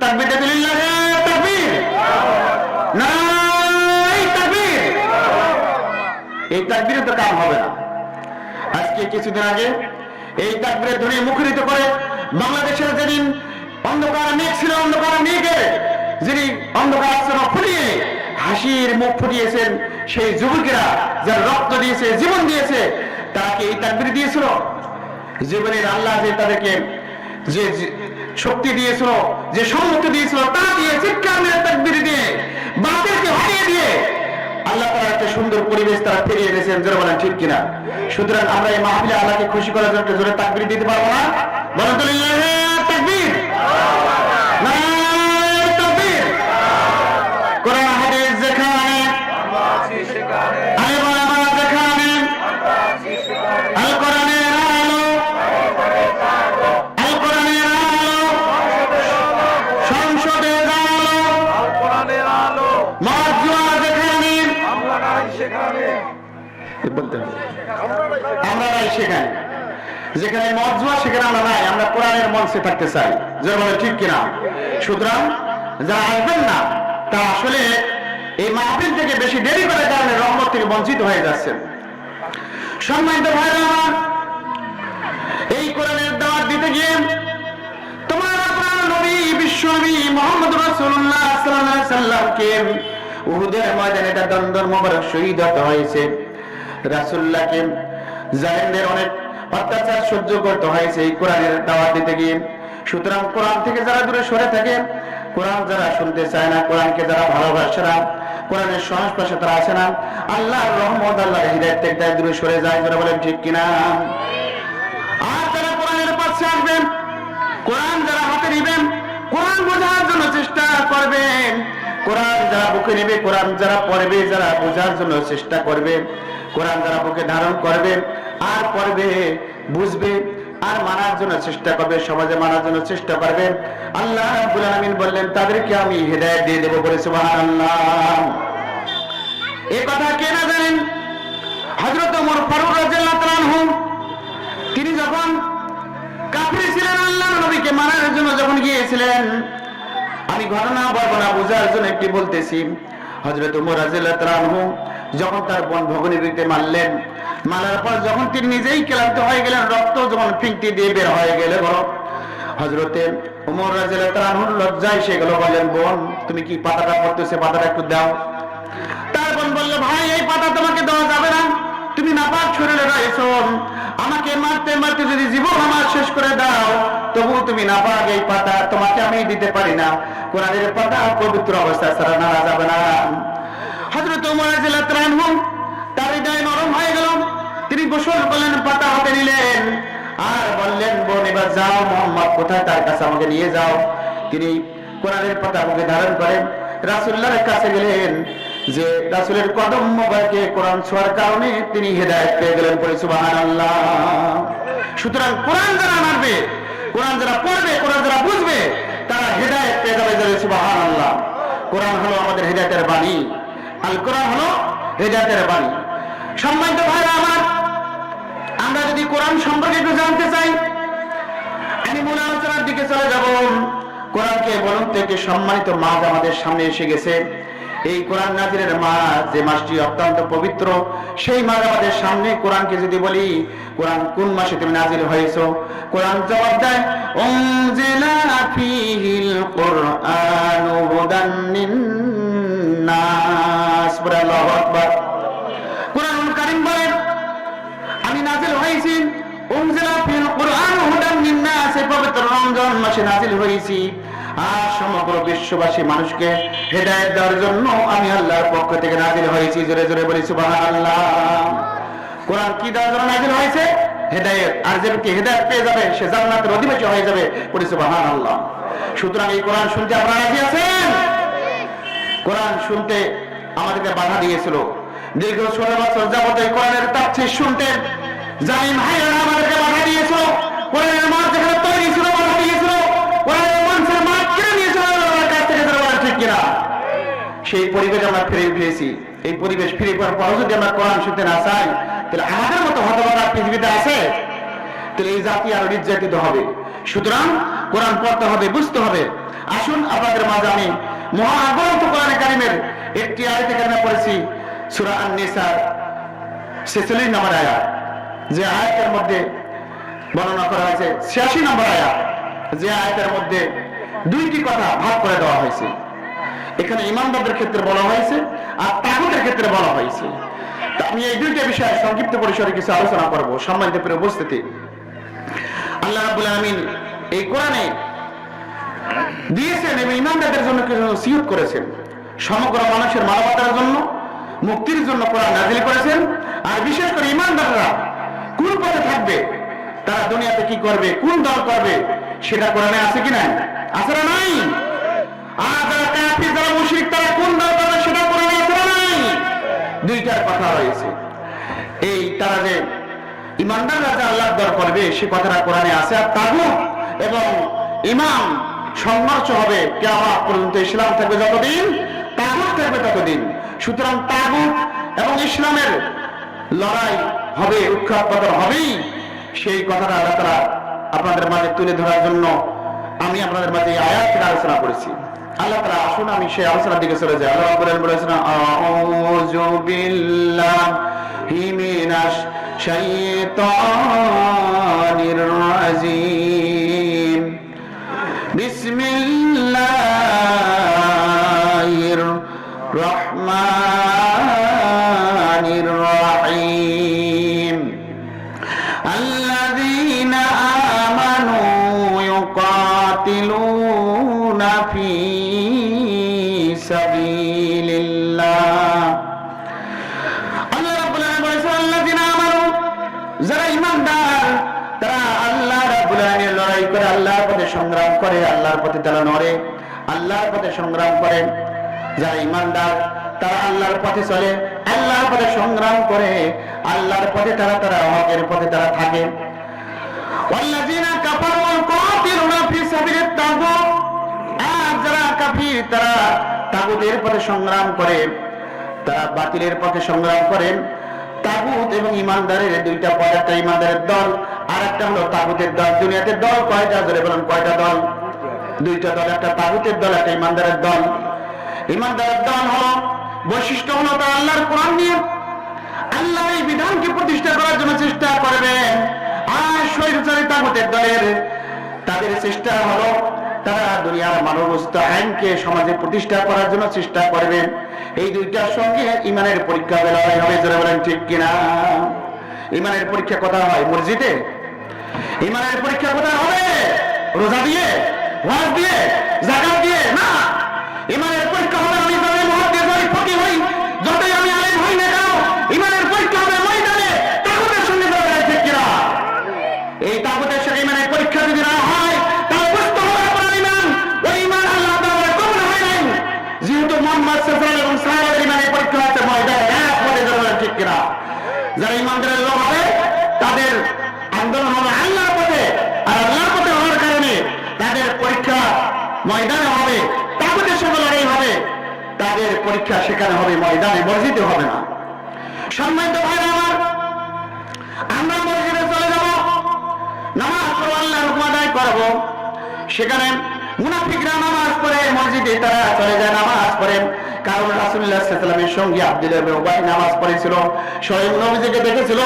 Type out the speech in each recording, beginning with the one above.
তাকবীর দিল্লাহ তাকবীর নারায়ে তাকবীর। এই তাকবীরে তো কাম হবে না। আজকে কিছুদিন আগে এই তাকবীরের ধ্বনি মুখরিত করে বাংলাদেশের যেদিন অন্ধকার মেঘ ছিল, অন্ধকার মেঘে যিনি অন্ধকার আচ্ছন্ন ফুটিয়ে হাসির মুখ ফুটিয়েছেন, সেই যুবকেরা যারা রক্ত দিয়েছে, জীবন দিয়েছে, তাকে এই তাকবীর দিয়েছিল। জীবনের আল্লাহ যে তাদেরকে যে শক্তি দিয়েছিল, যে সম্মতি দিয়েছিল, তা দিয়ে চিৎকার মেরে তাকবীর দিয়ে বাতিলকে হটিয়ে দিয়ে আল্লাহ তাআলা একটা সুন্দর পরিবেশ তারা ফিরিয়ে দিয়েছেন। জোরে বলেন ঠিক কিনা? সুতরাং আমরা এই মাহফিলে আল্লাহকে খুশি করার জন্য একটা জোরে তাকবীর দিতে পারবো না? বলেন তো লিল্লাহি তাকবীর, নারায়ে তাকবীর। কোরআন হাদিস যেখানে আলেমা যেখানে আল কোরআনের আলো, আল কোরআনের আলো সংসদে আলো, আল কোরআনের আলো মাযুয়া যেখানে আমরা নাই সেখানে, বলতে হবে আমরা নাই সেখানে, যেখানে মজমা সেখানে আমরা নাই, আমরা কোরআনের মঞ্চে থাকতে চাই। যারা বলে ঠিক কিনা? সুতরাং যারা আসবেন না তা আসলে এই মাহফিল থেকে বেশি দেরি করার কারণে রহমত থেকে বঞ্চিত হয়ে যাচ্ছেন। সম্মানিত ভাইরা আমার, এই কোরআনের দাওয়াত দিতে গিয়ে তোমার আপনার নবী বিশ্বনবী মুহাম্মদ রাসূলুল্লাহ সাল্লাল্লাহু আলাইহি সাল্লামকে উহুদের ময়দানে তার দন্দন মোবারক শহীদ হতে হয়েছে। রাসূলুল্লাহকে জালিমদের অনেক অত্যাচার সহ্য করতে হয়েছে এই কোরআনের দাওয়াত দিতে গিয়ে। সুতরাং কোরআন থেকে যারা দূরে সরে থাকে, কোরআন যারা শুনতে চায় না, কোরআনকে যারা ভালোবাসে না, কোরআনের সংস্পর্শে তারা আসে না, আল্লাহর রহমত আল্লাহর হিদায়াত থেকে তারা দূরে সরে যায়। যারা বলেন ঠিক কিনা? আর যারা কোরআনের পাশে আসবেন, কোরআন যারা হাতে নেবেন, কোরআন বোঝার জন্য চেষ্টা করবেন, কোরআন যারা বুকে নেবে, কোরআন যারা পড়বে, যারা বোঝার জন্য চেষ্টা করবে, কোরআন যারা বুকে ধারণ করবে আর পড়বে, বুঝবে আর মানার জন্য চেষ্টা করবে, সমাজে মানার জন্য চেষ্টা করবে, আল্লাহ রাব্বুল আলামিন বললেন তাদেরকে আমি হিদায়াত দিয়ে দেব। বলে সুবহানাল্লাহ। এই কথা কে না জানেন? হযরত ওমর ফারুক রাদিয়াল্লাহু তাআলা আনহু, তিনি যখন কাফির ছিলেন, আল্লাহর নবীকে মারার জন্য যখন গিয়েছিলেন, আমি ঘটনা বর্ণনা বোঝার জন্য একটি বলতেছি। হযরত ওমর রাদিয়াল্লাহু তাআলা আনহু যখন তার বোন ভগ্নীকে মারলেন, মারার পর যখন তিনি নিজেই ক্লান্ত হয়ে গেলেন, রক্ত যখন ফিংটি দিয়ে বের হয়ে গেল, হযরতে ওমর রাদিয়াল্লাহু তাআলা আনহুর লজ্জায় সে গেল, বললেন বোন তুমি কি পাতাটা পড়তেছে, পাতাটা একটু দাও। তার বোন বলল ভাই এই পাতা তোমাকে দেওয়া যাবে না, তুমি নাপাক শরীরে রয়েছো, আমাকে মারতে মারতে যদি জীবন আমার শেষ করে দাও তবু তুমি নাপাক, এই পাতা তোমাকে আমি দিতে পারি না, কোরআনের পাতা পবিত্র অবস্থা ছাড়া নাড়া যাবে না। হযরত ওমর রাদিয়াল্লাহু তাআলা আনহু তার হৃদয় নরম হয়ে গেল, তিনি গোসল করলেন, পাতা হাতে নিলেন আর বললেন বোন এবার যাও, মুহাম্মদ কোথায় তার কাছে আমাকে নিয়ে যাও। তিনি কোরআনের পাতা মুখে ধারণ করেন রাসূলুল্লাহর কাছে গেলেন, যে রাসূলের কদম মোবারকে কোরআন ছোঁয়ার কারণে তিনি হেদায়েত পেয়ে গেলেন। বলে সুবহানাল্লাহ। সুতরাং কোরআন যারা মানবে, কোরআন যারা পড়বে, কোরআন যারা বুঝবে, তারা হেদায়েত পেয়ে যাবে। বলে সুবহানাল্লাহ। কোরআন হলো আমাদের হেদায়েতের বাণী, আল কোরআন হলো হেদায়েতের বাণী। সম্মানিত ভাইরা আমার, আমরা যদি কোরআন সম্পর্কে একটু জানতে চাই, আমি মূল আলোচনার দিকে চলে যাব। কোরআনকে বলুন থেকে সম্মানিত মাস আমাদের সামনে এসে গেছে। এই কোরআন নাজিলের মাস, যে মাসটি অত্যন্ত পবিত্র, সেই মাস আমাদের সামনে। কোরআনকে যদি বলি কোরআন কোন মাসে তুমি নাজিল হয়েছো, কোরআন জবাব দেয় উনজিলা ফীহিল কুরআনু হুদান লিন-নাস। আল্লাহু আকবার। কোরআনুল কারীম বলেন আমি নাজিল হয়েছি উনজিলা ফীহিল কুরআনু হুদান লিন-নাস, পবিত্র রমজান মাসে নাজিল হয়েছি আর সমগ্র বিশ্ববাসী মানুষকে হেদায়েত দেওয়ার জন্য আমি আল্লাহর পক্ষ থেকে নাজিল হয়েছি। জোরে জোরে বলি সুবহানাল্লাহ। কোরআন কি দেওয়ার জন্য নাজিল হয়েছে? হেদায়েত। আর যে ব্যক্তি হেদায়েত পেয়ে যাবে সে জান্নাতের অধিবাসী হয়ে যাবে। বলি সুবহানাল্লাহ। সুতরাং এই কোরআন শুনতে আপনারা রাজি আছেন? কোরআন শুনতে আমাদেরকে বাধা দিয়েছিল দীর্ঘ 16 বছর যাবত এই কোরআনের তাফসীর শুনতে জালিম ভাইরা আমাদেরকে বাধা দিয়েছিল। কোরআনের মাঠ যেখানে তৈরি ছিল বাধা দিয়েছিল, কোরআনের মানুষের মাঠ কিনে নিয়েছিল আল্লাহর কাছ থেকে। ঠিক কিনা? সেই পরিবেশ আমরা ফিরে পেয়েছি। এই পরিবেশ ফিরে পাওয়ার পরও যদি আমরা কোরআন শুনতে না চাই, তাহলে আমাদের মতো হতভাগা পৃথিবীতে আছে, তাহলে এই জাতি আরো নির্যাতিত হবে। সুতরাং কোরআন পড়তে হবে, বুঝতে হবে। আসুন আপনাদের মাঝে আমি মহাগ্রন্থ কোরআনে কারিমের একটি আয়াতে কারিমা পড়েছি, সূরা আন-নিসা 46 নম্বর আয়াত, যে আয়াতের মধ্যে বর্ণনা করা হয়েছে 86 নম্বর আয়াত, যে আয়াতের মধ্যে দুইটি কথা ভাগ করে দেওয়া হয়েছে। এখানে ঈমানদারদের ক্ষেত্রে বলা হয়েছে আর তাগুতের ক্ষেত্রে বলা হয়েছে। আমি এই দুইটা বিষয়ে সংক্ষিপ্ত পরিসরে কিছু আলোচনা করব। সম্মানিত প্রিয় উপস্থিতি, আল্লাহ রাব্বুল আলামিন এই কোরআনে দিয়েছেন এবং ঈমানদারদের জন্য কিছু নসিহত করেছেন। সমগ্র মানুষের মানবতার জন্য, মুক্তির জন্য কোরআন নাযিল করেছেন। আর বিশেষ করে ঈমানদাররা কোন পথে থাকবে, তারা দুনিয়াতে কি করবে, কোন দল করবে, সেটা কোরআনে আছে কি নাই? আছে না নাই? আর যারা কাফির, যারা মুশরিক, তারা কোন দল করবে, সেটা কোরআনে আছে না নাই? দুইটার কথা রয়েছে। এই তারা যে ঈমানদাররা যে আল্লাহর দল করবে, সে কথাটা কোরআনে আছে। আর তাগুত এবং ইমাম সংঘর্ষ হবে কিয়ামত পর্যন্ত। ইসলাম থাকবে যতদিন, তাগুত থাকবে ততদিন। সুতরাং তাগুত এবং ইসলামের লড়াই হবে, উৎখাত পতন হবেই। সেই কথাটা আল্লাহ তাআলা আপনাদের মাঝে তুলে ধরার জন্য আমি আপনাদের মাঝে এই আয়াত থেকে আলোচনা করেছি। আল্লাহ তাআলা, আসুন আমি সেই আলোচনার দিকে চলে যাই। আল্লাহ বলেছেন, আউযু বিল্লাহি মিনাশ শাইতানির রাজিম, বিসমিল্লাহির রহমানির রহিম, আল্লাযীনা আমানু ইউকাতিলুনা ফী সাবিলিল্লাহ। আল্লাহ রাব্বুল আলামিন বলেছেন, আল্লাযীনা আমানু, যারা ঈমানদার, তারা আল্লাহ রাব্বুল আলামিনের লড়াই করে, আল্লাহর পথে সংগ্রাম করে, আল্লাহর পথে তারা লড়ে, আল্লাহর পথে সংগ্রাম করে। যারা ঈমানদার, তারা আল্লাহর পথে চলে, আল্লাহর পথে সংগ্রাম করে, আল্লাহর পথে তারা হকের পথে তারা থাকে। ওয়াল্লাযীনা কাফারু ইউকাতিলুনা ফী সাবিলিত তাগুত, আর যারা কাফির, তারা তাগুতের পথে সংগ্রাম করে, তারা বাতিলের পথে সংগ্রাম করে। তাগুত এবং ঈমানদারের দুইটা পথ, একটা ঈমানদারের দল আর একটা হলো তাগুতের দল। দুনিয়াতে দল কয়টা? জোরে বলেন, কয়টা দল? দুইটা দল, একটা তাগুতের দল, একটা ঈমানদারের দল। ঈমানদারের দল হলো, বৈশিষ্ট্য হলো, তারা আল্লাহর কোরআন নিয়ে আল্লাহর এই বিধানকে প্রতিষ্ঠা করার জন্য চেষ্টা করবেন। আর স্বৈরাচারী তাগুতের দলের তাদের চেষ্টা হলো, তারা দুনিয়ার মানবস্থ আইনকে সমাজে প্রতিষ্ঠা করার জন্য চেষ্টা করবেন। এই দুইটার সঙ্গে ঈমানের পরীক্ষা লড়াই হবে। জোরে বলেন ঠিক কিনা? ঈমানের পরীক্ষা কোথায় হয়? মসজিদে? ঈমানের পরীক্ষা কোথায় হবে? রোজা দিয়ে, ওয়াজ দিয়ে, যাকাত দিয়ে? না, ঈমানের পরীক্ষা হবে আমি যতই মুহাদ্দিস হই, ফকিহ হই, যতই আমি আলেম হই না কেন, ঈমানের পরীক্ষা হবে ময়দানে তাগুতের সঙ্গে লড়াই। ঠিক কিনা? এই তাগুতের সঙ্গে ঈমানের পরীক্ষা যদি না হয়, তাহলে বুঝতে হবে আপনার ঈমান, ওই ঈমান আল্লাহ তাআলা কবুল হয় নাই। যেহেতু মুহাম্মদ সাল্লাল্লাহু আলাইহি ওয়াসাল্লাম সাহাবাদের ঈমানের পরীক্ষা হচ্ছে ময়দানে, এক পথে লড়াই। ঠিক কিনা? যারা ঈমানদারের লোক হবে, তাদের আন্দোলন হবে আল্লাহর পথে, আর আল্লাহর পথে হওয়ার কারণে তাদের পরীক্ষা ময়দানে হবে, তাগুতের সঙ্গে লড়াই হবে। তাদের পরীক্ষা সেখানে হবে ময়দানে, মসজিদে হবে না। সম্মানিত ভাইরা আমার, আমরা মসজিদে চলে যাব, নামাজ পড়ব, আল্লাহর হুকুম আদায় করব। সেখানে মুনাফিকরা নামাজ পড়ে, মসজিদে তারা চলে যায় নামাজ পড়ে। কারণ রাসূলুল্লাহ সাল্লাল্লাহু আলাইহি ওয়াসাল্লামের সঙ্গে আব্দুল্লাহ ইবনে উবাই নামাজ পড়েছিল, স্বয়ং নবীজিকে দেখেছিল,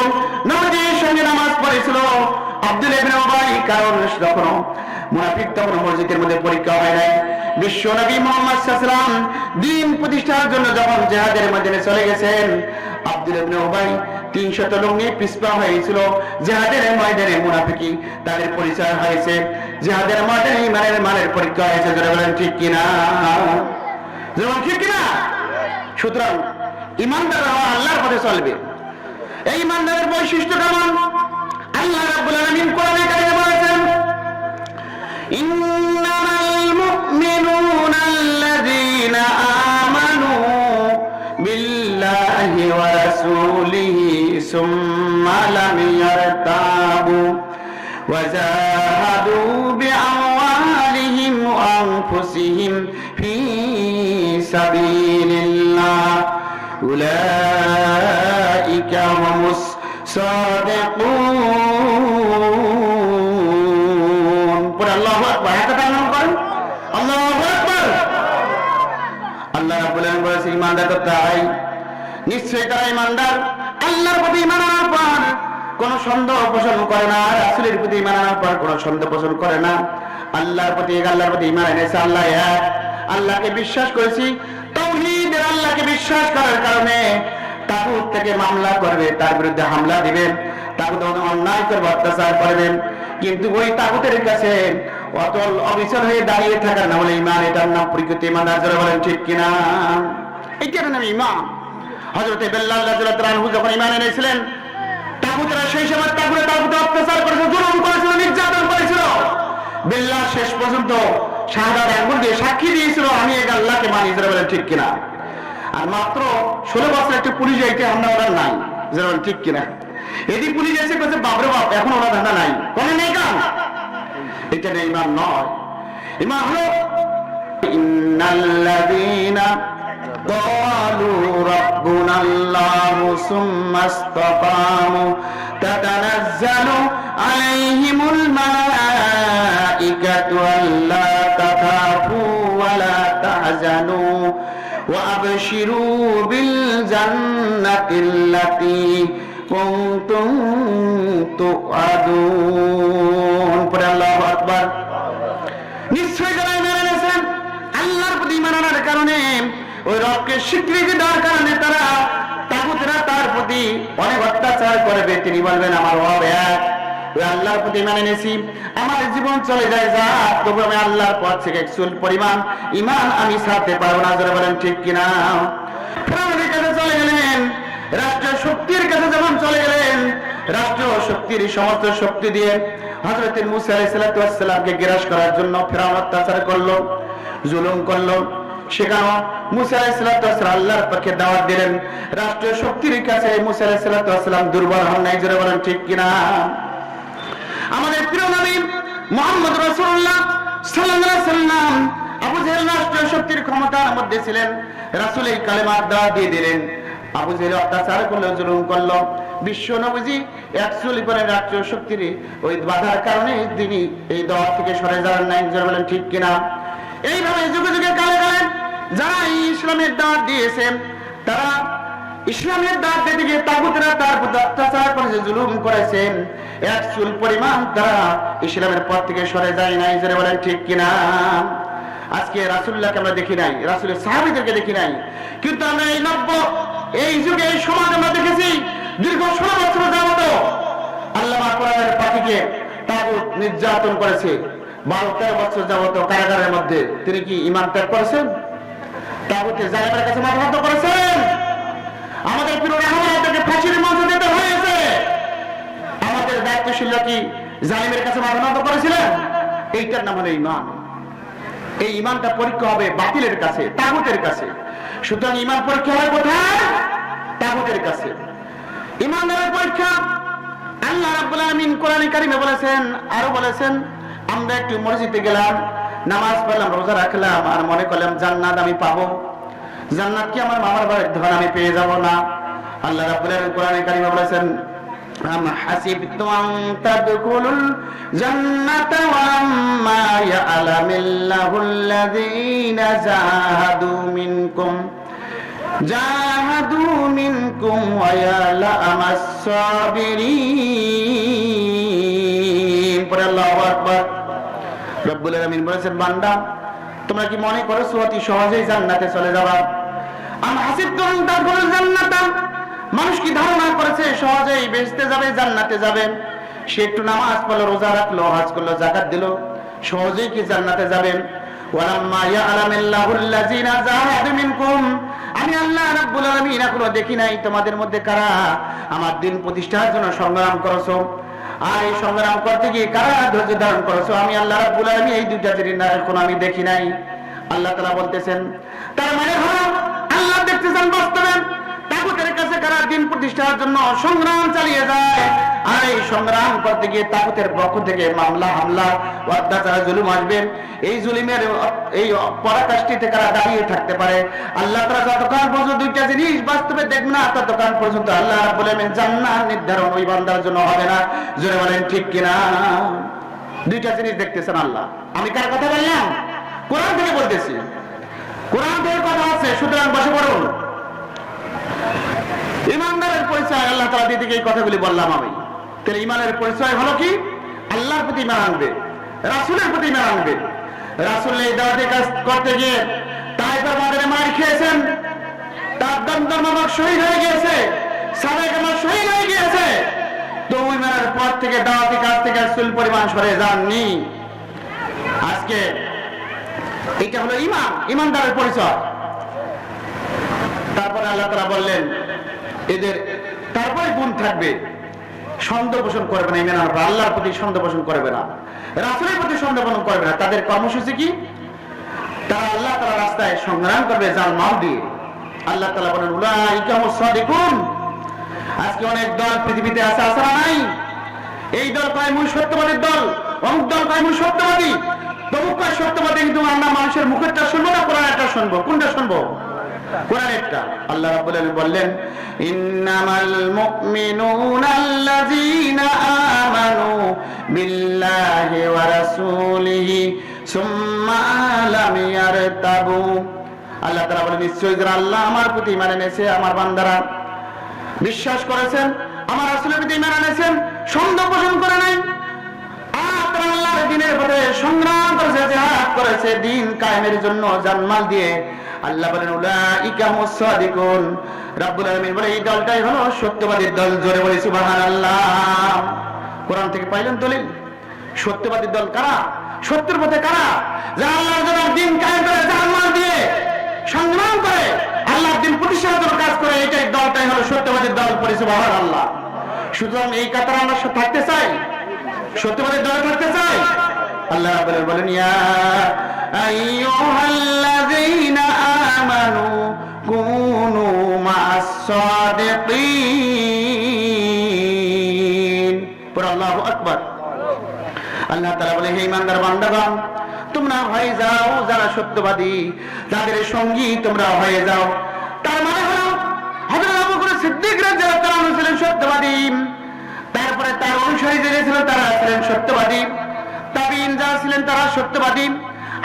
নবীজির সঙ্গে নামাজ পড়েছিল আব্দুল্লাহ ইবনে উবাই। কারণ যখন মুনাফিক, তখন মসজিদের মধ্যে পরীক্ষা হয় নাই। বিশ্ব নবী মুহাম্মদ সাল্লাল্লাহু আলাইহি ওয়াসাল্লাম দ্বীন প্রতিষ্ঠার জন্য যখন জিহাদের ময়দানে চলে গেছেন, আব্দুল্লাহ ইবনে উবাই 300 লোক নিয়ে পিছপা হয়েছিল। জিহাদের ময়দানে মুনাফিকি তাদের পরিচয় হয়েছে, জিহাদের ময়দানে ঈমানের পরীক্ষা হয়েছে। যারা বলেন ঠিক কিনা? যেমন ঠিক কিনা? সুতরাং ঈমানদাররা আল্লাহর পথে চলবে। এই ঈমানদারের বৈশিষ্ট্য কেমন? আল্লাহ রাব্বুল আলামিন কোরআনে কারিমে বলেছেন, ইন্নামাল মুমিনুনা আল্লাযীনা আমানু বিল্লাহি ওয়া রাসূলিহি সুম্মা লাম ইয়ারতাবু ওয়া জাহাদু বিআমওয়ালিহিম ওয়া আনফুসিহিম ফি সাবিলিল্লাহ উলাইকা হুমুস সাদিকুন। পরে আল্লাহু আকবার, একটা নাম করেন, আল্লাহু আল্লাহ রাব্বুল আলামিন বলেছেন ঈমানদার তো তারাই, নিশ্চয়ই তারা ঈমানদার, আল্লাহর প্রতি ঈমান আনার পর কোন সন্দেহ পোষণ করে না, রাসূলের প্রতি ঈমান আনার পর কোন সন্দেহ পোষণ করে না, আল্লাহর প্রতি ঈমান এনেছে, আল্লাহ এক, আল্লাহকে বিশ্বাস করেছি। তাওহীদের আল্লাহকে বিশ্বাস করার কারণে তাগুত থেকে মামলা করবে, তার বিরুদ্ধে হামলা দিবে, তাগুত অন্যায় করবে, অত্যাচার করবে, কিন্তু ওই তাগুতের কাছে অতল অবিচল হয়ে দাঁড়িয়ে থাকার নাম হলো ঈমান। এটার নাম প্রকৃত ঈমান। যারা বলেন ঠিক কিনা? এইটার নাম ঈমান। হযরত বিল্লাল রাদিয়াল্লাহু তাআলা আনহু যখন ঈমান এনেছিলেন, তাগুতেরা সেই সময় তাগুতে অত্যাচার করেছিল, জুলুম করেছিল, নির্যাতন করেছিল। বিল্লাল শেষ পর্যন্ত শাহাদাত আঙ্গুল দিয়ে সাক্ষী দিয়েছিল, আমি এক আল্লাহকে মানি। যারা বলেন ঠিক কিনা? আর মাত্র 16 বছর একটা পুলিশ যাইতে আমরা ওরা নাই। যারা বলেন ঠিক কিনা? এদি পুলিশ এসে বলছে বাপরে বাপ, এখন ওরা ধান্দা নাই, কোন নেই কাম। এটা না ঈমান নয়। ঈমান হলো ইন্নাল্লাযীনা ক্বালু রাব্বুনাল্লাহু সুম্মা ইসতাকামু তাতানাজ্জালু আলাইহিমুল মালাঈকাতু আল্লা তাখাফু ওয়া লা তাহজানু ওয়া আবশিরু বিল জান্নাতিল্লাতী কুনতুম তুআদুন। পরে আল্লাহু আকবার। নিশ্চয়ই যারা ঈমান এনেছেন, আল্লাহর প্রতি ঈমান আনার কারণে, ওই রবকে স্বীকৃতি দেওয়ার কারণে তারা তাগুতেরা তার প্রতি অনেক অত্যাচার করবে। তিনি বলবেন আমার রব এক, ওই আল্লাহর প্রতি ঈমান এনেছি, আমার জীবন চলে যায় যা, তবু আমি আল্লাহর পথ থেকে এক চুল পরিমাণ ঈমান আমি ছাড়তে পারবো না। যারা বলেন ঠিক কিনা? ফেরাউনের কাছে চলে গেলেন, রাষ্ট্র শক্তির কাছে যখন চলে গেলেন, রাষ্ট্র শক্তির সমস্ত শক্তি দিয়ে হযরত মুসা আলাইহিস সালামকে গ্রাস করার জন্য ফেরাউন অত্যাচার করলো, জুলুম করলো। সেখানে মুসা আলাইহিস সালাম আল্লাহর পক্ষে দাওয়াত দিলেন। রাষ্ট্র শক্তির কাছে মুসা আলাইহিস সালাম দুর্বল হন নাই। যারা বলেন ঠিক কিনা? আমাদের প্রিয় নবী মুহাম্মদ রাসূলুল্লাহ সাল্লাল্লাহু আলাইহি ওয়াসাল্লাম আবু জেহেল রাষ্ট্র শক্তির ক্ষমতার মধ্যে ছিলেন, রাসূল এই কালেমার দাওয়াত দিয়ে দিলেন। আবু জেহেল অত্যাচার করলো, জুলুম করলো। বিশ্ব নবীজি একচুয়ালি করে রাষ্ট্র শক্তির ওই বাধার কারণে তিনি এই দাওয়াত থেকে সরে যান নাই। যারা বলেন ঠিক কিনা? এইভাবে যুগে যুগে কালে কালে যারা ইসলামের দাওয়াত দিয়েছেন, তারা ইসলামের দাওয়াত দিতে গিয়ে তাগুতেরা তার প্রতি অত্যাচার করেছে, জুলুম করেছেন, এক চুল পরিমাণ তারা ইসলামের পথ থেকে সরে যায় নাই। যারা বলেন ঠিক কিনা? আজকে রাসূলুল্লাহকে আমরা দেখি নাই, রাসূলের সাহাবীদেরকে দেখি নাই, কিন্তু আমরা এই যুগে এই সমাজ আমরা দেখেছি দীর্ঘ 16 বছর যাবত আল্লাহ কোরআনের পাখিকে তাগুত নির্যাতন করেছে। 12-13 বছর যাবত কারাগারের মধ্যে তিনি কি ঈমান ত্যাগ করেছেন? তাগুতের জালেমের কাছে মাথা নত করেছেন? আমাদের প্রিয় রাহমানকে ফাঁসির মঞ্চে যেতে হয়েছে। আমাদের দায়িত্বশীলরা কি জালেমের কাছে মাথা নত করেছিলেন? এইটার নাম হলো ঈমান। এই ঈমানটা পরীক্ষা হবে বাতিলের কাছে, তাগুতের কাছে। সুতরাং ঈমান পরীক্ষা হয় কোথায়? তাগুতের কাছে। ঈমানদারের পরীক্ষা আল্লাহ রাব্বুল আলামিন কোরআনে কারিমে বলেছেন, আরো বলেছেন, আমরা একটু মসজিদে গেলাম, নামাজ পড়লাম, রোজা রাখলাম, আর মনে করলাম জান্নাত আমি পাবো। জান্নাত কি আমার মামার বাড়ির ধন আমি পেয়ে যাব না? আল্লাহ রাব্বুল আলামিন কোরআনে কারিমে বলেছেন, আম হাসিবতুম আন তাদখুলুল জান্নাতা ওয়া আম্মা ইয়া'লামিল্লাহুল লাযীনা জাহাদু মিনকুম ওয়া ইয়ালামাস সাবিরিন। পরে আল্লাহু আকবার। রব্বুল আলামিন বলেছেন, বান্দা তোমরা কি মনে করছো অতি সহজেই জান্নাতে চলে যাবা? আম হাসিবতুম তাদখুলুল জান্নাতা, মানুষ কি ধারণা করেছে সহজেই বেহেশতে যাবে, জান্নাতে যাবে? সে একটু নামাজ পড়লো, রোজা রাখলো, হজ করলো, যাকাত দিল, সহজেই কি জান্নাতে যাবে? ওয়ালাম্মা ইয়া'লামিল্লাহুল লাযীনা জাহাদু মিনকুম, আমি আল্লাহ রাব্বুল আলামিন এখনো দেখি নাই তোমাদের মধ্যে কারা আমার দিন প্রতিষ্ঠার জন্য সংগ্রাম করেছো, আর এই সংগ্রাম করতে গিয়ে কারা ধৈর্য ধারণ করেছো, আমি আল্লাহ রাব্বুল আলামিন এই দুইটা জিনিস এখনো আমি দেখি নাই। আল্লাহ তাআলা বলতেছেন, তার মানে হলো আল্লাহ দেখতেছেন বাস্তবে তাগুতের কাছে কারা দিন প্রতিষ্ঠার জন্য সংগ্রাম চালিয়ে যায়, আর এই সংগ্রাম করতে গিয়ে তাগুতের পক্ষ থেকে মামলা, হামলা, অত্যাচার, জুলুম আসবে। এই জুলুমের এই পরাকাষ্ঠিতে কারা দাঁড়িয়ে থাকতে পারে? আল্লাহ তাআলা যতক্ষণ পর্যন্ত দুইটা জিনিস বাস্তবে দেখবে না, ততক্ষণ পর্যন্ত আল্লাহ রাব্বুল আলামিন জান্নাত নির্ধারণ ওই বান্দার জন্য হবে না। জোরে বলেন ঠিক কিনা? দুইটা জিনিস দেখতেছেন আল্লাহ। আমি কার কথা বললাম? কোরআন থেকে বলতেছি। কোরআন থেকে কথা আছে, সুতরাং বসে পড়ুন। ইমানদারের পরিচয় আল্লাহ তাআলা দিতে এই কথাগুলি বললাম আমি। তাহলে ইমানের পরিচয় হলো কি? আল্লাহর প্রতি ইমান আনবে, রাসূলের প্রতি ইমান আনবে। রাসূল এই দাওয়াতি কাজ করতে গিয়ে তাইফের মাঠে মার খেয়েছেন, তার দমদম নামক শহীদ হয়ে গিয়েছে, সাদেক আমার শহীদ হয়ে গিয়েছে। তো ইমানের পর থেকে দাওয়াতি কাজ থেকে চুল পরিমাণ সরে যাননি। আজকে এটা হলো ইমান, ইমানদারের পরিচয়। তারপরে আল্লাহ তাআলা বললেন এদের তারপরে গুণ থাকবে, সন্দেহ পোষণ করবে না, ইমান আনবে, আল্লাহর প্রতি সন্দেহ পোষণ করবে না, রাসূলের প্রতি সন্দেহ পোষণ করবে না। তাদের কর্মসূচি কি? তারা আল্লাহ তাআলার রাস্তায় সংগ্রাম করবে জান মাল দিয়ে। আল্লাহ তাআলা বলেন উলাইকা হুমুস সাদিকুন। আজকে অনেক দল পৃথিবীতে আছে, আছে না নাই? এই দল কয় মূল সত্যবাদীর দল, অমুক দল কয় মূল সত্যবাদী, তমুক কয় সত্যবাদী। কিন্তু আমরা মানুষের মুখেরটা শুনবো না কোরআনেরটা শুনবো? কোনটা শুনবো? কোরআনেরটা। আল্লাহ রাব্বুল আলামিন বললেন ইন্নামাল মুমিনুনা আল্লাযীনা আমানু বিল্লাহি ওয়া রাসূলিহি সুম্মা লাম ইয়ারতাবু। আল্লাহ তাআলা বলেন নিশ্চয়ই যারা আল্লাহ আমার প্রতি ঈমান এনেছে, আমার বান্দারা বিশ্বাস করেছেন, আমার রাসূলের প্রতি ঈমান এনেছেন, সন্দেহ পোষণ করে নাই, আর তারা আল্লাহর দ্বীনের পথে সংগ্রাম করেছে, জিহাদ করেছে দ্বীন কায়েমের জন্য জানমাল দিয়ে। আল্লাহ বলেন উলাইকা হুমুস সাদিকুন। রব্বুল আলামিন বলে এই দলটাই হলো সত্যবাদীর দল। জোরে বলি সুবহানাল্লাহ। কোরআন থেকে পাইলেন দলিল। সত্যবাদীর দল কারা? সত্যের পথে কারা? যারা আল্লাহর জন্য দ্বীন কায়েম করে জানমাল দিয়ে সংগ্রাম করে, আল্লাহর দ্বীন প্রতিষ্ঠার জন্য কাজ করে, এইটাই দলটাই হলো সত্যবাদীর দল। বলি সুবহানাল্লাহ। সুতরাং এই কাতারে আমরা থাকতে চাই, সত্যবাদীর দলে থাকতে চাই। আল্লাহ বলেন ইয়া আইয়ুহাল্লাযীনা আমানু কুনু মা'আস সাদিকিন। পড়ো আল্লাহু আকবার। আল্লাহ তাআলা বলে হে ঈমানদার বান্দাগণ, তোমরা হয়ে যাও যারা সত্যবাদী, তাদের সঙ্গী তোমরা হয়ে যাও। তার মানে হলো হযরত আবু বকর সিদ্দিক রাদিয়াল্লাহু তাআলা ছিলেন সত্যবাদী, তারপরে তার অনুসারী যারা ছিলেন তারা ছিলেন সত্যবাদী, তাবিঈন যারা ছিলেন তারা সত্যবাদী,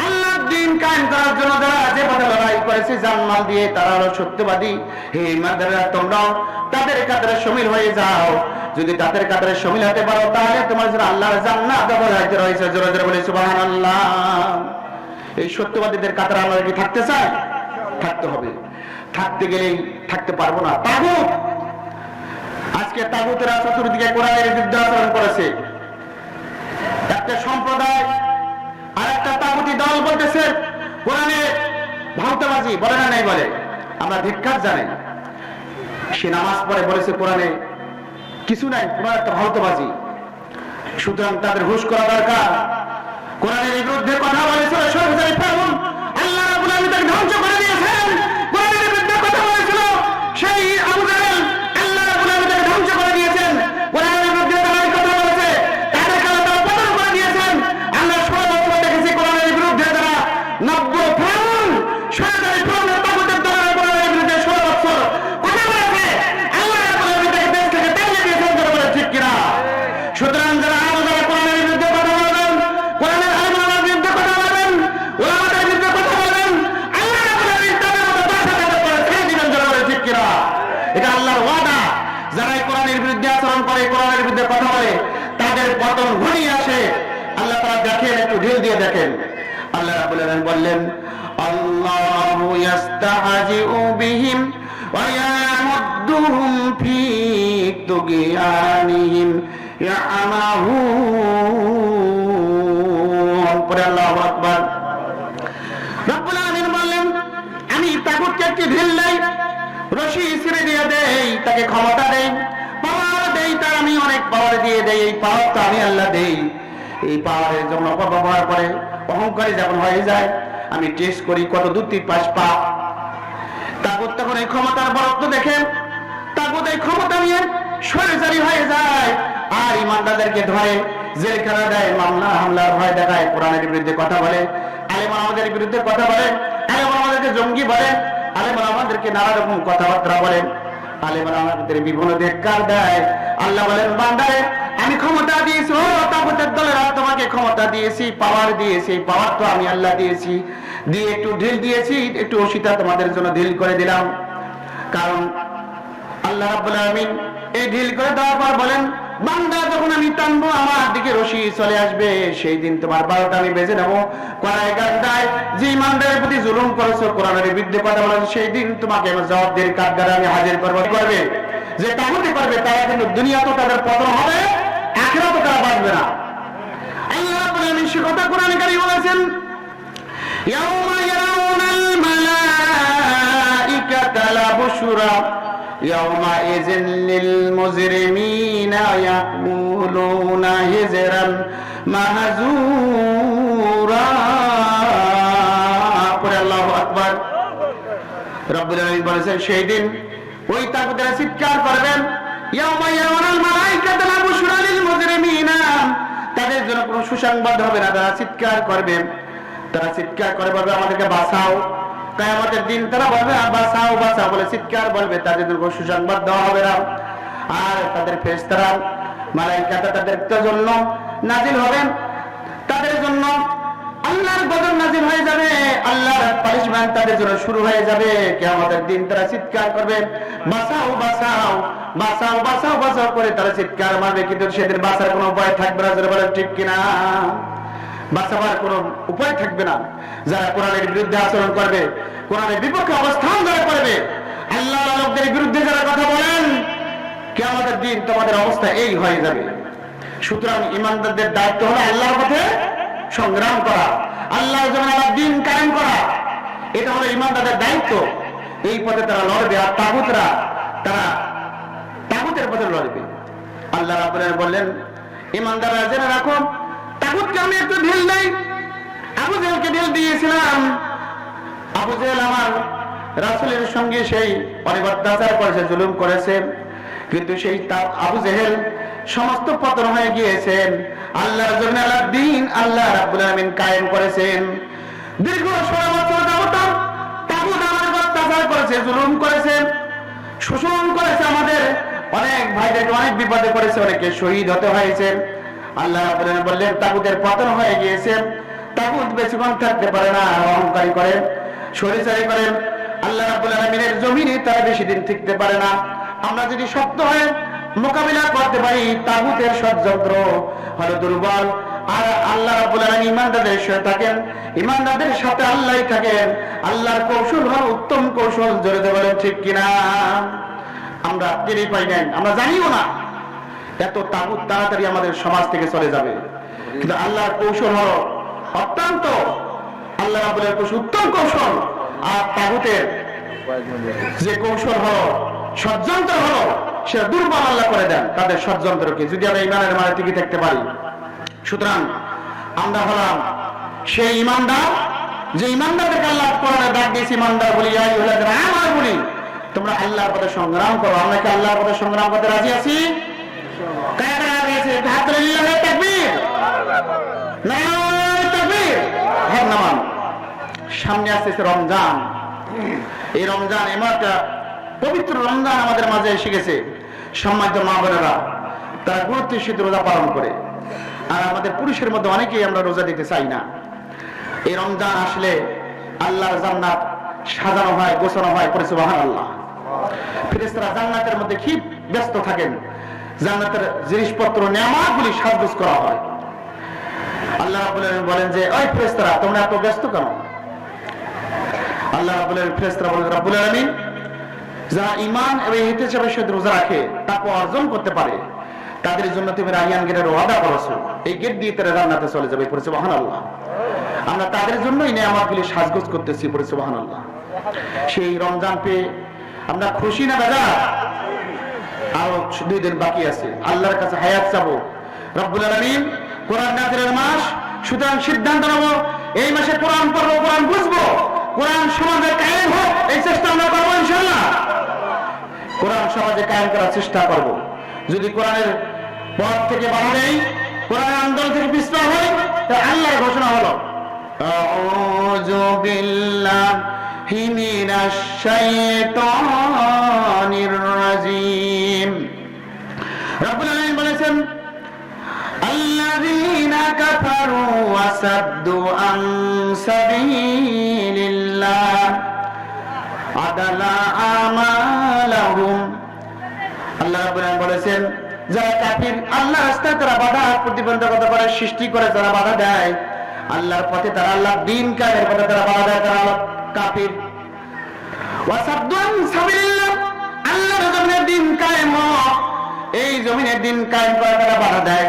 আল্লাহর দ্বীন কায়েম করার জন্য যারা যে পথে লড়াই করেছে জানমাল দিয়ে তারা হলো সত্যবাদী। হে ঈমানদাররা তোমরাও তাদের কাতারে শামিল হয়ে যাও। যদি তাদের কাতারে শামিল হতে পারো তাহলে তোমার জন্য আল্লাহর জান্নাত অবধারিত রয়েছে। জোরে জোরে বলি সুবহানাল্লাহ। এই সত্যবাদীদের কাতারে আমরা কি থাকতে চাই? থাকতে হবে। থাকতে গেলেই থাকতে পারবো না। তাগুত, আজকে তাগুতেরা চতুর্দিকে কোরআনের বিরুদ্ধে আচরণ করেছে। একটা সম্প্রদায় আর একটা তাগুতি দল বলতেছে কোরআনে ভাউতাবাজি, বলে না নাই? বলে। আমরা ধিক্কার জানাই। সে নামাজ পড়ে বলেছে কোরআনে কিছু নাই, কোরআন একটা ভাউতাবাজি। সুতরাং তাদের হুঁশ করা দরকার। কোরআনের বিরুদ্ধে কথা বলেছিল সরকারি ফাউল, আল্লাহ রাব্বুল আলামিন তাকে ধ্বংস করে দিয়েছেন। কোরআনের বিরুদ্ধে কথা বলেছিল সেই আবু জাহেল, আল্লাহ রাব্বুল আলামিন তাকে ধ্বংস করে দিয়েছেন। কোরআনের বিরুদ্ধে তারা কথা বলেছে, তাদেরকে আল্লাহ পতন করে দিয়েছেন। আমরা 16 বছর দেখেছি কোরআনের বিরুদ্ধে তারা 90 ফাউল সরকারি ফাউলের তাগুতের দ্বারা কোরআনের বিরুদ্ধে 16 বছর কথা বলেছে। আল্লাহ রাব্বুল আলামিন তাকে দেশ থেকে তাড়িয়ে দিয়েছেন। বলে ঠিক কিনা? সুতরাং যারা কোরআনের বিরুদ্ধে কথা বলবেন, কোরআনের আইনের বিরুদ্ধে কথা বলবেন, ওলামাদের বিরুদ্ধে কথা বলবেন, আল্লাহ রাব্বুল আলামিন তাদের মতো দশটা করে ছেড়ে দিবেন। বলে ঠিক কিনা? এটা আল্লাহর ওয়াদা। যারা কোরআনের বিরুদ্ধে আচরণ করে, কোরআনের বিরুদ্ধে কথা বলে, তাদের পতন ঘনিয়ে আসে। আল্লাহ তাআলা দেখেন, একটু ঢিল দিয়ে দেখেন। আল্লাহ রাব্বুল আলামিন বললেন আল্লাহু ইস্তাহজিউ বিহিম ওয়া ইয়ামুদ্দুহুম ফি তুগয়ানিহিম ইয়ামাহুন। পরে আল্লাহু আকবার। রাব্বুল আলামিন বললেন আমি তাগুতকে একটি ঢিল দেই, রশি ছিঁড়ে দিয়ে দেই, তাকে ক্ষমতা দেই, পাওয়ার দেই, তার আমি অনেক পাওয়ার দিয়ে দেই। এই পাওয়ারটা আমি আল্লাহ দেই। এই পাওয়ারের জন্য অপব্যবহার করে অহংকারী যখন হয়ে যায়, আমি টেস্ট করি কত দূর তুই পাস পা। তাগুত তখন এই ক্ষমতার বরত্ব দেখেন, তাগুত এই ক্ষমতা নিয়ে স্বৈরাচারী হয়ে যায় আর ইমানদারদেরকে ধরে জেলখানা দেয়, মামলা হামলার ভয় দেখায়, কোরআনের বিরুদ্ধে কথা বলে, আলেম আমাদের বিরুদ্ধে কথা বলে, আলেম আমাদেরকে জঙ্গি বলে, আলেম আমাদেরকে নানা রকম কথাবার্তা বলেন, আলেম আমাদের বিভিন্ন ধিক্কার দেয়। আল্লাহ বলেন বান্দারে আমি ক্ষমতা দিয়েছি, ও তাগুতের দলেরা তোমাকে ক্ষমতা দিয়েছি, পাওয়ার দিয়েছি, পাওয়ার তো আমি আল্লাহ দিয়েছি, দিয়ে একটু ঢিল দিয়েছি, একটু ওসিতা তোমাদের জন্য ঢিল করে দিলাম। কারণ আল্লাহ রাব্বুল আলামিন এই ঢিল করে দেওয়ার পর বলেন, বান্দা যখন আমি টানবো আমার দিকে রশি চলে আসবে, সেই দিন তোমার 12টা আমি বেজে নেবো। কোরআনে গান্ডায় যে ইমানদারের প্রতি জুলুম করেছো, কোরআনের বিরুদ্ধে কথা বলেছো, সেই দিন তোমাকে আমার জবাবদিহির কাঠগড়ায় আমি হাজির করবো। করবে যে তাগুতি করবে তারা কিন্তু দুনিয়া তো তাদের পতন হবে, আখিরাতে তারা বাঁচবে না। আল্লাহ রাব্বুল আলামিন সে কথা কোরআনে কারিমে বলেছেন, ইয়াউমা ইয়ারাউনাল মালাইকাতা লা বুশরা ইয়াউমাইযিন লিল মুজরিমিনা ইয়াকুলুনা হিজরান মাহজুরা। আল্লাহু আকবার। রব্বুল আলামিন বলেছেন সেই দিন ওই তাগুতেরা চিৎকার করবেন, ইয়াউমা ইয়ারাউনাল মালাইকাতা লা বুশরা লিল মুজরিমিনা, তাদের জন্য কোনো সুসংবাদ হবে না। তারা চিৎকার করবে, তারা চিৎকার করে বলবে আমাদেরকে বাঁচাও। কিয়ামতের দিন তারা বলবে বাঁচাও বাঁচাও বলে চিৎকার বলবে, তাদের জন্য কোনো সুসংবাদ দেওয়া হবে না। আর তাদের ফেরেশতারা মালাইকাতা তাদের জন্য নাজিল হবেন, তাদের জন্য আল্লাহর গজব নাজিল হয়ে যাবে, আল্লাহর পানিশমেন্ট তাদের জন্য শুরু হয়ে যাবে। কিয়ামতের দিন তারা চিৎকার করবে বাঁচাও বাঁচাও বাঁচাও বাঁচাও বাঁচাও করে তারা চিৎকার মারবে, কিন্তু সেদিন বাঁচার কোনো উপায় থাকবে না। যারা বলেন ঠিক কিনা? বাঁচাবার কোনো উপায় থাকবে না। যারা কোরআনের বিরুদ্ধে আচরণ করবে, কোরআনের বিপক্ষে অবস্থান যারা করবে, আল্লাহর লোকদের বিরুদ্ধে যারা কথা বলেন, কিয়ামতের দিন তোমাদের অবস্থা এই হয়ে যাবে। সুতরাং ইমানদারদের দায়িত্ব হলো আল্লাহর পথে সংগ্রাম করা, আল্লাহর জন্য আল্লাহর দ্বীন কায়েম করা। এটা হলো ইমানদারদের দায়িত্ব। এই পথে তারা লড়বে, আর তাগুতরা তারা তাগুতের পথে লড়বে। আল্লাহ রাব্বুল আলামিন বললেন, ইমানদাররা জেনে রাখো, তাগুতকে আমি একটু ঢিল দেই। আবু জেহেলকে ঢিল দিয়েছিলাম। আবু জেহেল আমার রাসূলের সঙ্গে সেই অনেক অত্যাচার করেছে, জুলুম করেছে, কিন্তু সেই আবু জেহেল সমস্ত পতন হয়ে গিয়েছেন। আল্লাহর জন্য আল্লাহর দ্বীন আল্লাহ রাব্বুল আলামিন কায়েম করেছেন। দীর্ঘ 16 বছর যাবত তাগুত আমাদের অত্যাচার করেছে, জুলুম করেছে, শোষণ করেছে, আমাদের অনেক ভাইদেরকে অনেক বিপদে করেছে, অনেকে শহীদ হতে হয়েছে। আল্লাহ রাব্বুল আলামিন বললেন তাগুতের পতন হয়ে গিয়েছে, তাগুত বেশিক্ষণ থাকতে পারে না, অহংকারী করে, স্বৈরাচারী করে, আল্লাহ রাব্বুল আলামিনের জমিনে তারা বেশি দিন টিকতে পারে না। আমরা যদি শক্ত হয়ে মোকাবিলা করতে পারি, তাগুতের ষড়যন্ত্র হলো দুর্বল, আর আল্লাহ রাব্বুল আলামিন ইমানদারদের সাথে থাকেন, ইমানদারদের সাথে আল্লাহই থাকেন। আল্লাহর কৌশল হলো উত্তম কৌশল। জোরে বলেন ঠিক কিনা? আমরা টেরই পাই নাই, আমরা জানিও না এত তাগুত তাড়াতাড়ি আমাদের সমাজ থেকে চলে যাবে, কিন্তু আল্লাহর কৌশল হলো অত্যন্ত, আল্লাহ রাব্বুল আলামিনের কৌশল উত্তম কৌশল। আর তাগুতের যে কৌশল হলো ষড়যন্ত্র হলো, সেটা দুর্বল আল্লাহ করে দেন তাদের ষড়যন্ত্রকে, যদি আমরা ইমানের মানে টিকে থাকতে পারি। সুতরাং আমরা হলাম সেই ইমানদার, যে ইমানদারদেরকে আল্লাহ কোরআনে ডাক দিয়েছে ইমানদার বলি, ইয়া আইয়ুহাল্লাযীনা আমানু বলি, তোমরা আল্লাহর পথে সংগ্রাম করো। আমরা কি আল্লাহর পথে সংগ্রাম করতে রাজি আছি? কারা রাজি আছে? হাত তুলে লিল্লাহি তাকবীর, নারায়ে তাকবীর। হ্যাঁ নামান। সামনে আসছে রমজান। এই রমজান এমন একটা পবিত্র রমজান আমাদের মাঝে এসে গেছে। সম্মানিত মা বোনেরা, তারা গুরুত্বের সাথে রোজা পালন করে, আর আমাদের পুরুষের মধ্যে অনেকেই আমরা রোজা দিতে চাই না। এই রমজান আসলে আল্লাহর জান্নাত সাজানো হয়, গোছানো হয়, পরে সুবহানাল্লাহ। ফেরেশতারা জান্নাতের মধ্যে কি ব্যস্ত থাকেন, জান্নাতের জিনিসপত্র নেয়ামতগুলি সাজগোজ করা হয়। আল্লাহ রাব্বুল আলামিন বলেন যে ওই ফেরেশতারা তোমরা এত ব্যস্ত কেন? আল্লাহ রাব্বুল আলামিন ফেরেশতারা বলেন, রাব্বুল আলামিন যারা ঈমান এবং ইহতিসাবের সাথে রোজা রাখে, তাকওয়া অর্জন করতে পারে, তাদের জন্য তুমি রায়্যান গেটের ওয়াদা করেছো, এই গেট দিয়ে তারা জান্নাতে চলে যাবে, পরে সুবহানাল্লাহ। আমরা তাদের জন্যই নেয়ামতগুলি সাজগোজ করতেছি, পরে সুবহানাল্লাহ। সেই রমজান পেয়ে আমরা খুশি না দাদা? আরো 2 দিন বাকি আছে, আল্লাহর কাছে হায়াত চাবো। রব্বুল আলামিন কোরআন নাযিলের মাস, সুতরাং সিদ্ধান্ত নেব এই মাসে কোরআন পড়বো, কোরআন বুঝবো, কোরআন সমাজে কায়েম হোক, এই চেষ্টা আমরা করবো ইনশাআল্লাহ। কোরআন সমাজে কায়েম করার চেষ্টা করব। যদি কোরআনের পথ থেকে বাধা নেই, কোরআনের আন্দোলন থেকে পিছপা হয়, তাহলে আল্লাহর ঘোষণা হলো আউযু বিল্লাহি মিনাশ শাইতানির রাজিম। রব্বুল আলামিন বলেছেন আল্লাযীনা কাফারু ওয়া সাদ্দু আন সাবিলিল্লাহ আদালা আমালাহুম। আল্লাহ রাব্বুল আলামিন বলেছেন, যারা কাফির, আল্লাহর রাস্তায় তারা বাধা প্রতিবন্ধকতা করে, সৃষ্টি করে, তারা বাধা দেয় আল্লাহর পথে, তারা আল্লাহর দ্বীন কায়েমের পথে তারা বাধা দেয়, তারা হলো কাফির। ওয়া সাদ্দু আন সাবিলিল্লাহ, আল্লাহর জমিনের দ্বীন কায়েম, এই জমিনের দ্বীন কায়েম করে তারা বাধা দেয়,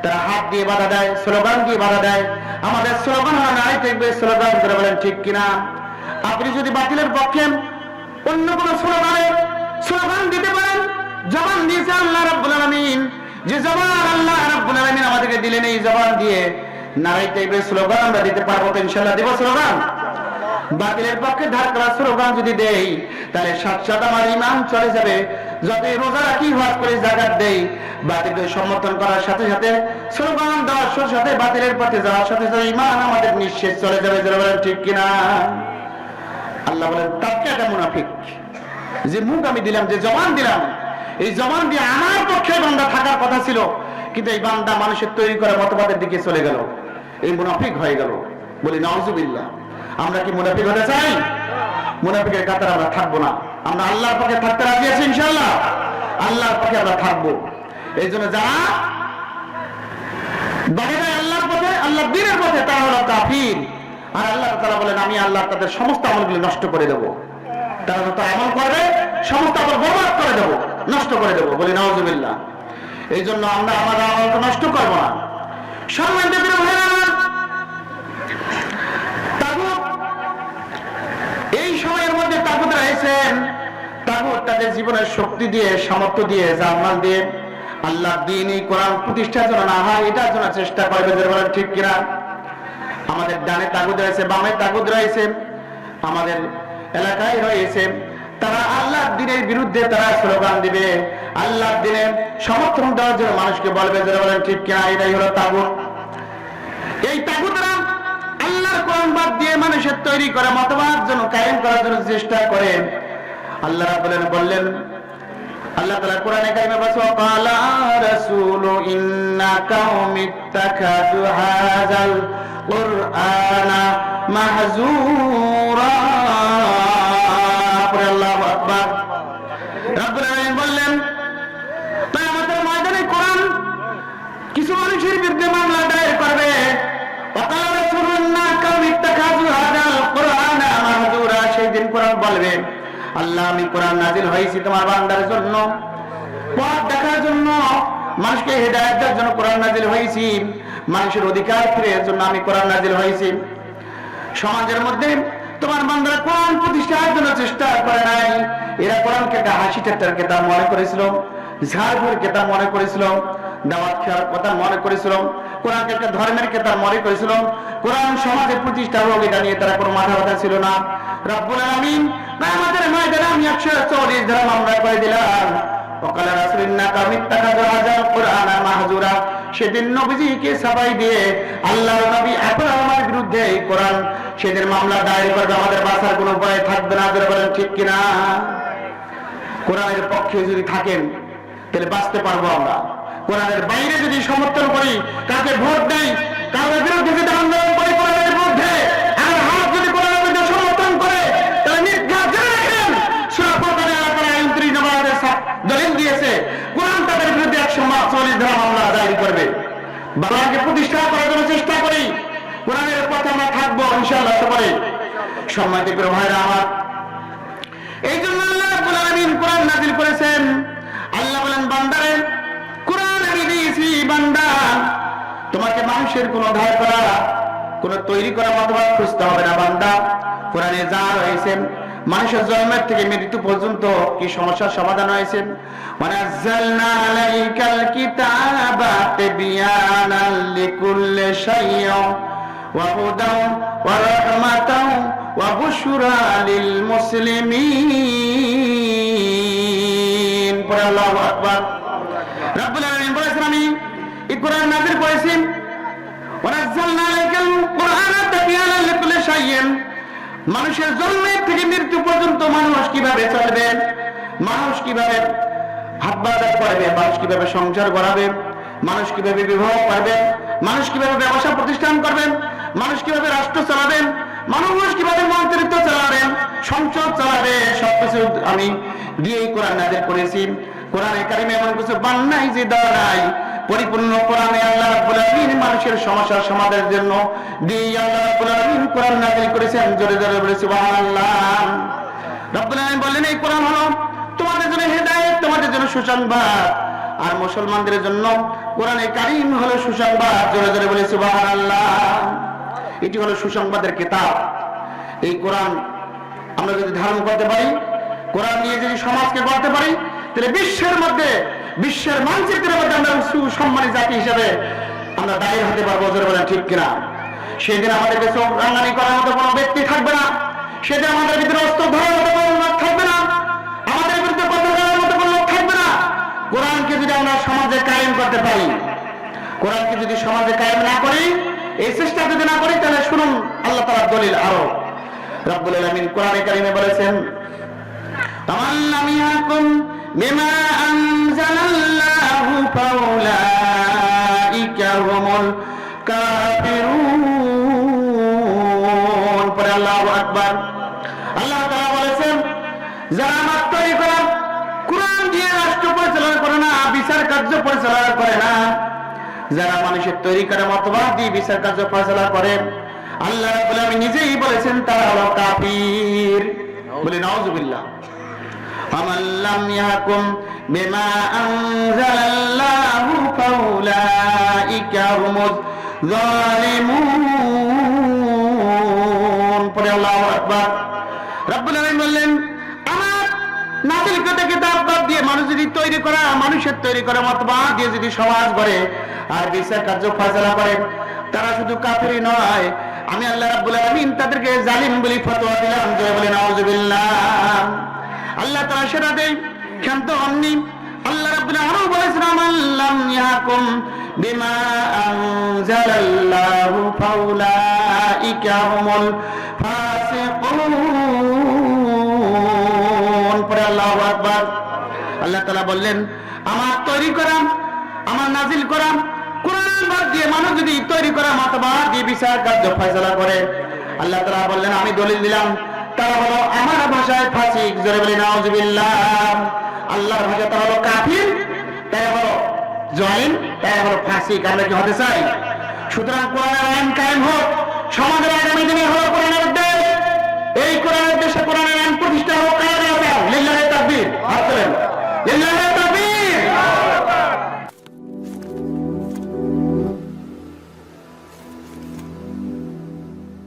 তারা হাত দিয়ে বাধা দেয়, স্লোগান দিয়ে বাধা দেয়। আমাদের স্লোগান হলো নাই দেখবে স্লোগান করে, বলেন ঠিক কিনা? আপনি যদি বাতিলের পক্ষে অন্য কোন স্লোগান দিতে পারেন, জবান দিয়েছে আল্লাহ রাব্বুল আলামিন, যে জবান আল্লাহ রাব্বুল আলামিন আমাদেরকে দিলেন, এই জবান দিয়ে নারাই টাইপের স্লোগান আমরা দিতে পারবো তো ইনশাআল্লাহ। দেব স্লোগান? বাতিলের পক্ষে ধার করা স্লোগান যদি দেই, তাহলে সাথে আমার ঈমান চলে যাবে। যতই রোজা রাখি, হজ করে, যাকাত দেই, বাতিলকে সমর্থন করার সাথে সাথে, স্লোগান দেওয়ার সাথে সাথে, বাতিলের পথে যাওয়ার সাথে সাথে ঈমান আমাদের নিঃশেষ চলে যাবে। যারা বলেন ঠিক কিনা? আল্লাহ বলেন, তাকে একটা মুনাফিক, যে মুখ আমি দিলাম, যে জবান দিলাম, এই জবান দিয়ে আমার পক্ষে বান্দা থাকার কথা ছিল, কিন্তু এই বান্দা মানুষের তৈরি করা মতবাদের দিকে চলে গেল, এই মুনাফিক হয়ে গেল। বলি নাউজুবিল্লাহ। আমরা কি মুনাফিক হতে চাই? মুনাফিকের কাতারে আমরা থাকবো না। আমরা আল্লাহর পক্ষে থাকতে রাজি আছি ইনশাআল্লাহ। আল্লাহর পক্ষে আমরা থাকবো। এই জন্য যারা বাহিরে আল্লাহর পথে, আল্লাহর দ্বীনের পথে, তারা হলো কাফির। আর আল্লাহ তাআলা বলেন, আমি আল্লাহ তাদের সমস্ত আমলগুলো নষ্ট করে দেব। তারা যত আমল করবে সমস্ত আমল বরবাদ করে দেব, নষ্ট করে দেব। বলি নাউজুবিল্লাহ। এই জন্য আমরা আমাদের আমলকে নষ্ট করবো না। সম্মানিত ভাইরা, এই সময়ের মধ্যে তাগুতরা এসেছেন, তাগুত তাদের জীবনের শক্তি দিয়ে, সামর্থ্য দিয়ে, জানমাল দিয়ে আল্লাহর দ্বীন, এই কোরআন প্রতিষ্ঠার জন্য না হয় এটার জন্য চেষ্টা করবে। বলেন ঠিক কিনা? আমাদের ডানে তাগুত রয়েছে, বামে তাগুত রয়েছে, আমাদের এলাকায় রয়েছে। তারা আল্লাহর দ্বীনের বিরুদ্ধে তারা স্লোগান দিবে, আল্লাহর দ্বীনের সমর্থন দেওয়ার জন্য মানুষকে বলবে। যারা বলেন ঠিক কিনা? এটাই হলো তাগুত। এই তাগুতরা আল্লাহর কোরআন বাদ দিয়ে মানুষের তৈরি করা মতবাদ জন্য কায়েম করার জন্য চেষ্টা করে। আল্লাহ রাব্বুল আলামিন বললেন, আল্লাহ তাআলা কোরআনে কারিমে বলেছেন, ওয়াকালা রাসূলু ইন্না কাউমিত্তাখাযু হাযাল কুরআনা মাহজুরা। আল্লাহু আকবার। রাব্বুল আলামিন বললেন, কিয়ামতের ময়দানে কোরআন কিছু মানুষের বিরুদ্ধে মামলা দায়ের করবে। ওয়াকালা রাসূলু ইন্না কাউমিত্তাখাযু হাযাল কুরআনা মাহজুরা। সেই দিন কোরআন বলবে, আল্লাহ আমি কোরআন নাজিল হয়েছি তোমার বান্দার জন্য, পথ দেখার জন্য, মানুষকে হেদায়েত দেওয়ার জন্য কোরআন নাজিল হয়েছি, মানুষের অধিকার ফিরে জন্য আমি কোরআন নাজিল হয়েছি। সমাজের মধ্যে তোমার বান্দারা কোরআন প্রতিষ্ঠার জন্য চেষ্টা করে নাই। এরা কোরআনকে একটা হাসি ঠাট্টার কেতাব মনে করেছিল, ঝাড়ফুঁড় কেতাব মনে করেছিল, দাওয়াত খাওয়ার কথা মনে করেছিল, কোরআনকে একটা ধর্মের কেতাব মনে করেছিল। কোরআন সমাজে প্রতিষ্ঠা হোক এটা নিয়ে তারা কোনো মাথা ব্যথা ছিল না। রব্বুল আলামিন কিয়ামতের ময়দানে আমি 140 ধারা মামলা করে দিলাম। ওয়াকালা রাসূলু ইন্না কাউমিত্তাখাযু হাযাল কুরআনা মাহজুরা। সেদিন নবীজিকে সাফাই দিয়ে আল্লাহর নবী এখন আমার বিরুদ্ধে এই কোরআন সেদিন মামলা দায়ের করবে, আমাদের বাঁচার কোনো উপায় থাকবে না। যারা বলেন ঠিক কিনা? কোরআনের পক্ষে যদি থাকেন তাহলে বাঁচতে পারবো আমরা। কোরআনের বাইরে যদি সমর্থন করি, কাকে ভোট দেই, কারোর বিরুদ্ধে যদি আন্দোলন করি কোরআনের বিরুদ্ধে, আর হাত যদি কোরআনের বিরুদ্ধে সমর্থন করে, তাহলে নির্ঘাত জেনে রাখেন সূরা ফারকানের আয়াত 29 নম্বর আয়াতে দলিল দিয়েছে, কোরআন তাদের বিরুদ্ধে 140 ধারা মামলা দায়ের করবে। বাংলাকে প্রতিষ্ঠা করার জন্য চেষ্টা করি, কোরআনের পথে আমরা থাকবো ইনশাআল্লাহ। সবাই সম্মানিত প্রিয় ভাইরা আমার, এই জন্য আল্লাহ রাব্বুল আলামিন কোরআন নাযিল করেছেন। আল্লাহ বলেন, বান্দারে কোরআন আমি দিয়েছি, বান্দা তোমাকে মানুষের কোন ধার করা, কোন তৈরি করা মতবাদ খুঁজতে হবে না। বান্দা কোরআনে যা রয়েছে, মানুষের জন্মের থেকে মৃত্যু পর্যন্ত কি সমস্যার সমাধান হয়েছে। ওয়ানাজ্জালনা আলাইকাল কিতাবা তিবয়ানাল লিকুল্লি শাইইন ওয়া হুদান ওয়া রাহমাতান ওয়া বুশরা লিল মুসলিমিন। পড়ে আল্লাহু আকবার। রব্বুল আলামিন বলেছেন, আমি এই কোরআন নাযিল করেছি। ওয়ানাজ্জালনা আলাইকাল কুরআনা তিবয়ানাল লিকুল্লি শাইইন। মানুষের জন্মের থেকে মৃত্যু পর্যন্ত মানুষ কিভাবে চলবে, মানুষ কিভাবে হাত বাজার করবে, মানুষ কিভাবে সংসার গড়াবে, মানুষ কিভাবে বিবাহ করবেন, মানুষ কিভাবে ব্যবসা প্রতিষ্ঠান করবেন, মানুষ কিভাবে রাষ্ট্র চালাবেন, মানুষ কিভাবে মন্ত্রিত্ব চালাবেন, সংসদ চালাবে, সবকিছু আমি দিয়ে কোরআন নাযিল করেছি। কোরআনে কারিমে এমন কিছু বান নাই যে দেওয়া নাই। পরিপূর্ণ কোরআনে আল্লাহ রাব্বুল আলামিন মানুষের সমস্যার সমাধানের জন্য দিয়ে আল্লাহ রাব্বুল আলামিন কোরআন নাযিল করেছেন। জোরে জোরে বলে সুবহানাল্লাহ। রাব্বুল আলামিন বলেন এই কোরআন হলো তোমাদের জন্য হেদায়েত, তোমাদের জন্য সুসংবাদ। আর মুসলমানদের জন্য কোরআনে কারীম হলো সুসংবাদ। জোরে জোরে বলে সুবহানাল্লাহ। এটি হলো সুসংবাদের কিতাব। এই কোরআন আমরা যদি ধারণ করতে পারি, কোরআন নিয়ে যদি সমাজকে গড়তে পারি, তাহলে বিশ্বের মধ্যে, বিশ্বের মানচিত্রের মধ্যে আমরা সুসম্মানী জাতি হিসেবে আমরা দাঁড়িয়ে হতে পারবো। জোরে বলেন ঠিক কিনা? সেদিন আমাদেরকে চোখ রাঙানি করার মতো কোনো ব্যক্তি থাকবে না। সেদিন আমাদের ভিতরে অস্ত্র ধরার মতো কোনো লোক থাকবে না। আমাদের বিরুদ্ধে কথা বলার মতো কোনো লোক থাকবে না। কোরআনকে যদি আমরা সমাজে কায়েম করতে পারি, কোরআনকে যদি সমাজে কায়েম না করি, এই চেষ্টা যদি না করি, তাহলে শুনুন আল্লাহ তাআলার দলিল আরো। রব্বুল আলামিন কোরআনে কারিমে বলেছেন, মান লাম ইয়াকুম বিমা আনজালাল্লাহু ফাউলাইকা হুমুল কাফিরুন। পরে আল্লাহু আকবার। আল্লাহ তাআলা বলেছেন, যারা মাত্রই কোরআন দিয়ে রাষ্ট্র পরিচালনা করে না, বিচার কার্য পরিচালনা করে না, যারা মানুষের তৈরি করে মতবাদ দিয়ে বিচার কার্য পরিচালনা করে, আল্লাহ রাব্বুল আলামিন নিজেই বলেছেন তারা হলো কাফির। বলি নাউযুবিল্লাহ। ফামান লাম ইয়াকুম বিমা আনজালাল্লাহু ফাউলাইকা হুমুজ যালিমুন। পরে আল্লাহু আকবার। রাব্বুল আলামিন বললেন, আমার নাযিলকৃত কিতাব বাদ দিয়ে মানুষ যদি তৈরি করা, মানুষের তৈরি করা মতবাদ দিয়ে যদি সমাজ গড়ে আর বিচার কার্য ফয়সালা করে, তারা শুধু কাফিরই নয়, আমি আল্লাহ রাব্বুল আলামিন তাদেরকে জালিম বলে ফতোয়া দিলাম। জয় বলে নাউযুবিল্লাহ। আল্লাহ তাআলা সেটা দেই ক্ষান্ত হননি। আল্লাহ রাব্বুল আলামিন বলেছেন, মান লাম ইয়াকুম বিমা আনজালাল্লাহু ফাউলাইকা হুমুল ফাসিকুন। পরে আল্লাহু আকবার। আল্লাহ তাআলা বললেন, আমার তৈরি করা, আমার নাযিল করা কোরআন বাদ দিয়ে মানুষ যদি তৈরি করা মতবাদ দিয়ে বিচার কার্য ফয়সালা করে, আল্লাহ তাআলা বললেন আমি দলিল দিলাম তারা হলো আমার ভাষায় ফাসিক। জোরে বলি নাউযুবিল্লাহ। আল্লাহর ভাষায় তারা হলো কাফির, তারা হলো জালিম, তারা হলো ফাসিক। আমরা কি হতে চাই? সুতরাং কোরআনের আইন কায়েম হোক, সমাজের আগামী দিনে হোক।